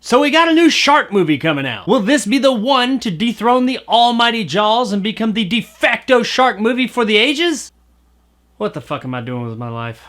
So we got a new shark movie coming out. Will this be the one to dethrone the almighty Jaws and become the de facto shark movie for the ages? What the fuck am I doing with my life?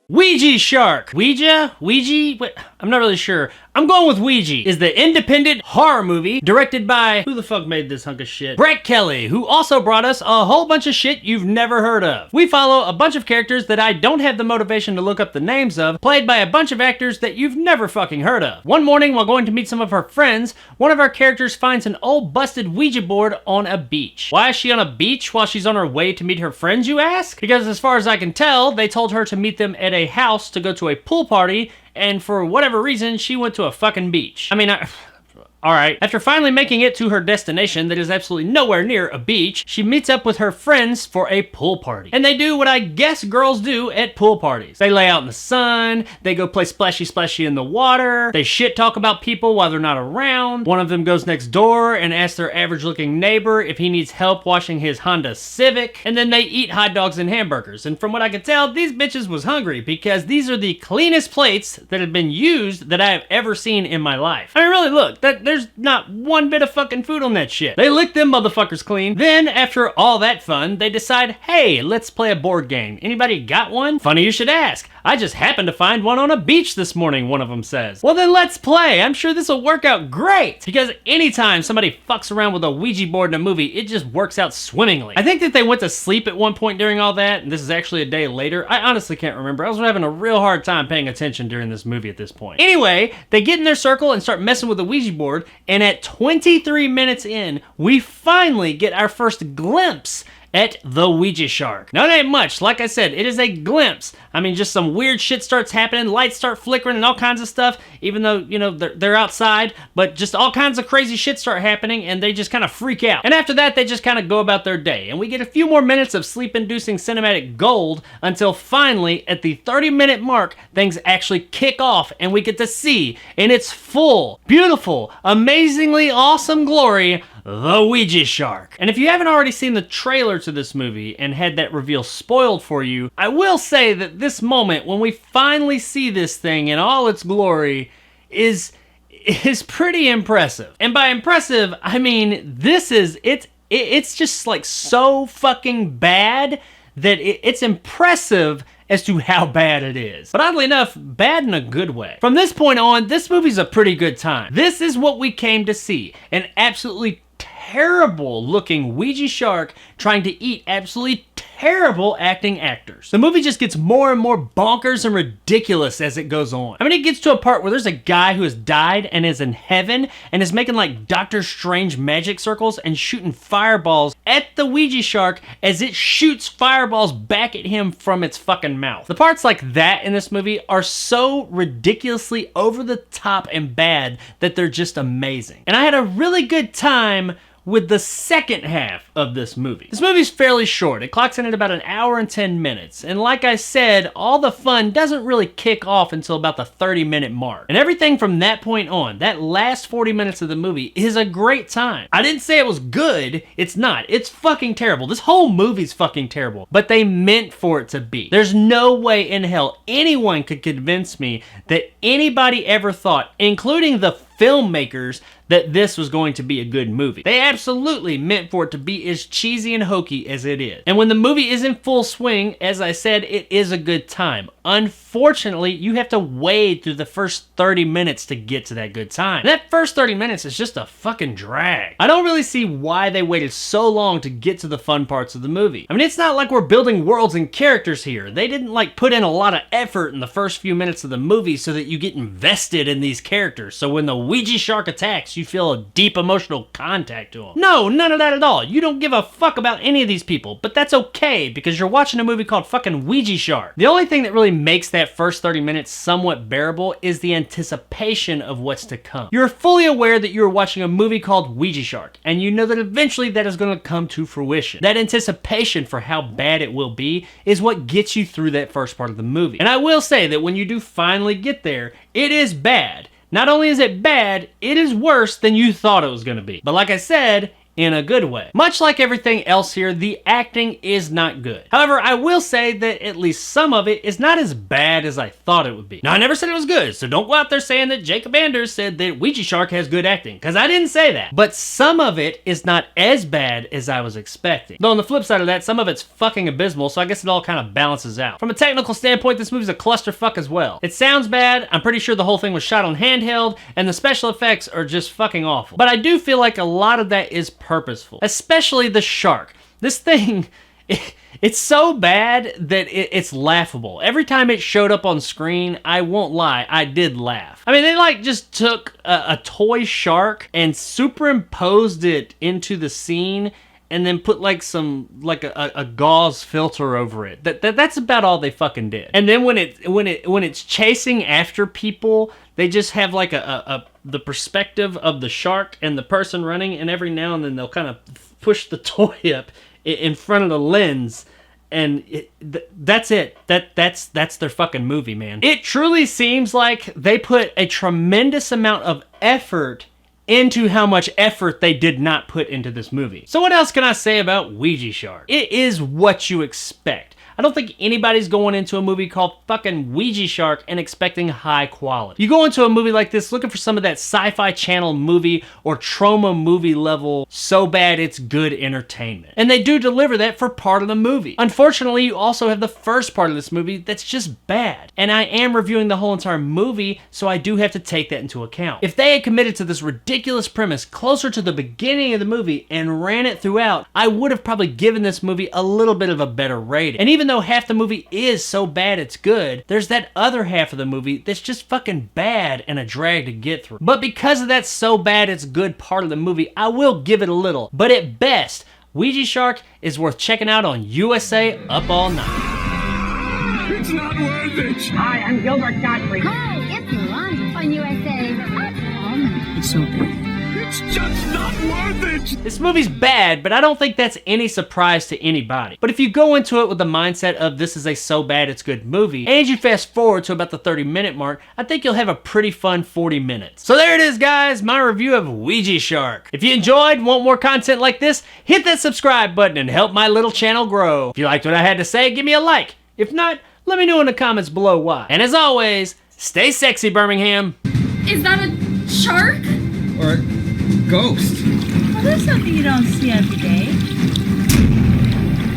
Ouija Shark. Ouija? Wait, I'm not really sure. I'm going with Ouija. Is the independent horror movie directed by, who the fuck made this hunk of shit? Brett Kelly, who also brought us a whole bunch of shit you've never heard of. We follow a bunch of characters that I don't have the motivation to look up the names of, played by a bunch of actors that you've never fucking heard of. One morning while going to meet some of her friends, one of our characters finds an old busted Ouija board on a beach. Why is she on a beach while she's on her way to meet her friends, you ask? Because as far as I can tell, they told her to meet them at a house to go to a pool party, and for whatever reason, she went to a fucking beach. I mean, Alright, after finally making it to her destination that is absolutely nowhere near a beach, she meets up with her friends for a pool party. And they do what I guess girls do at pool parties. They lay out in the sun, they go play splashy splashy in the water, they shit talk about people while they're not around. One of them goes next door and asks their average looking neighbor if he needs help washing his Honda Civic, and then they eat hot dogs and hamburgers. And from what I could tell, these bitches was hungry because these are the cleanest plates that have been used that I have ever seen in my life. I mean, really, look, there's not one bit of fucking food on that shit. They lick them motherfuckers clean. Then, after all that fun, they decide, hey, let's play a board game. Anybody got one? Funny you should ask. I just happened to find one on a beach this morning, one of them says. Well then let's play. I'm sure this will work out great. Because anytime somebody fucks around with a Ouija board in a movie, it just works out swimmingly. I think that they went to sleep at one point during all that, and this is actually a day later. I honestly can't remember. I was having a real hard time paying attention during this movie at this point. Anyway, they get in their circle and start messing with the Ouija board, and at 23 minutes in, we finally get our first glimpse at the Ouija Shark. Now, it ain't much. Like I said, it is a glimpse. I mean, just some weird shit starts happening, lights start flickering and all kinds of stuff, even though, you know, they're outside, but just all kinds of crazy shit start happening, and they just kind of freak out. And after that, they just kind of go about their day, and we get a few more minutes of sleep-inducing cinematic gold until finally, at the 30-minute mark, things actually kick off, and we get to see, in its full, beautiful, amazingly awesome glory, the Ouija Shark. And if you haven't already seen the trailer to this movie and had that reveal spoiled for you, I will say that this moment when we finally see this thing in all its glory is pretty impressive. And by impressive, I mean it's just like so fucking bad that it's impressive as to how bad it is. But oddly enough, bad in a good way. From this point on, this movie's a pretty good time. This is what we came to see. An absolutely terrible looking Ouija shark trying to eat absolutely terrible acting actors. The movie just gets more and more bonkers and ridiculous as it goes on. I mean, it gets to a part where there's a guy who has died and is in heaven and is making like Doctor Strange magic circles and shooting fireballs at the Ouija shark as it shoots fireballs back at him from its fucking mouth. The parts like that in this movie are so ridiculously over the top and bad that they're just amazing. And I had a really good time with the second half of this movie. This movie's fairly short. It clocks in at about 1 hour and 10 minutes. And like I said, all the fun doesn't really kick off until about the 30-minute mark. And everything from that point on, that last 40 minutes of the movie is a great time. I didn't say it was good. It's not. It's fucking terrible. This whole movie's fucking terrible. But they meant for it to be. There's no way in hell anyone could convince me that anybody ever thought, including the filmmakers, that this was going to be a good movie. They absolutely meant for it to be as cheesy and hokey as it is. And when the movie is in full swing, as I said, it is a good time. Unfortunately, you have to wade through the first 30 minutes to get to that good time. And that first 30 minutes is just a fucking drag. I don't really see why they waited so long to get to the fun parts of the movie. I mean, it's not like we're building worlds and characters here. They didn't like put in a lot of effort in the first few minutes of the movie so that you get invested in these characters. So when the Ouija shark attacks, you feel a deep emotional contact to them. No, none of that at all. You don't give a fuck about any of these people, but that's okay because you're watching a movie called fucking Ouija Shark. The only thing that really makes that first 30 minutes somewhat bearable is the anticipation of what's to come. You're fully aware that you're watching a movie called Ouija Shark, and you know that eventually that is going to come to fruition. That anticipation for how bad it will be is what gets you through that first part of the movie. And I will say that when you do finally get there, it is bad. Not only is it bad, it is worse than you thought it was going to be. But like I said, in a good way. Much like everything else here, the acting is not good. However, I will say that at least some of it is not as bad as I thought it would be. Now, I never said it was good, so don't go out there saying that Jacob Anders said that Ouija Shark has good acting, because I didn't say that. But some of it is not as bad as I was expecting. Though on the flip side of that, some of it's fucking abysmal, so I guess it all kind of balances out. From a technical standpoint, this movie's a clusterfuck as well. It sounds bad, I'm pretty sure the whole thing was shot on handheld, and the special effects are just fucking awful. But I do feel like a lot of that is purposeful, especially the shark. This thing, it's so bad that it's laughable. Every time it showed up on screen, I won't lie, I did laugh. I mean, they like just took a toy shark and superimposed it into the scene and then put like a gauze filter over it. That's about all they fucking did. And then when it's chasing after people, they just have like the perspective of the shark and the person running, and every now and then they'll kind of push the toy up in front of the lens, and that's it. That's their fucking movie, man. It truly seems like they put a tremendous amount of effort into how much effort they did not put into this movie. So what else can I say about Ouija Shark? It is what you expect. I don't think anybody's going into a movie called fucking Ouija Shark and expecting high quality. You go into a movie like this looking for some of that Sci-Fi Channel movie or Trauma movie level, so bad it's good entertainment. And they do deliver that for part of the movie. Unfortunately, you also have the first part of this movie that's just bad. And I am reviewing the whole entire movie, so I do have to take that into account. If they had committed to this ridiculous premise closer to the beginning of the movie and ran it throughout, I would have probably given this movie a little bit of a better rating. And even though half the movie is so bad it's good, there's that other half of the movie that's just fucking bad and a drag to get through. But because of that so bad it's good part of the movie, I will give it a little. But at best, Ouija Shark is worth checking out on USA Up All Night. It's not worth it! Hi, I'm Gilbert Gottfried. Hi, it's Yolanda on USA Up All Night. It's so bad. It's just not worth it! This movie's bad, but I don't think that's any surprise to anybody. But if you go into it with the mindset of this is a so bad it's good movie, and you fast forward to about the 30-minute mark, I think you'll have a pretty fun 40 minutes. So there it is, guys, my review of Ouija Shark. If you enjoyed, want more content like this, hit that subscribe button and help my little channel grow. If you liked what I had to say, give me a like. If not, let me know in the comments below why. And as always, stay sexy, Birmingham. Is that a shark? Or a ghost. Well, there's something you don't see every day.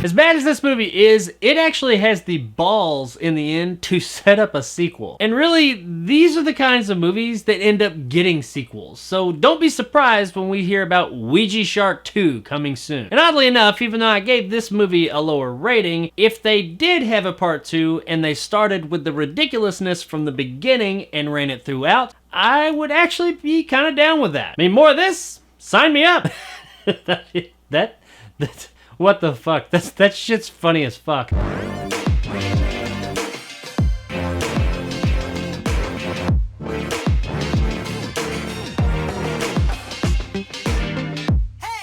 As bad as this movie is, it actually has the balls in the end to set up a sequel. And really, these are the kinds of movies that end up getting sequels. So don't be surprised when we hear about Ouija Shark 2 coming soon. And oddly enough, even though I gave this movie a lower rating, if they did have a part 2 and they started with the ridiculousness from the beginning and ran it throughout, I would actually be kind of down with that. I mean, more of this? Sign me up. What the fuck? That shit's funny as fuck.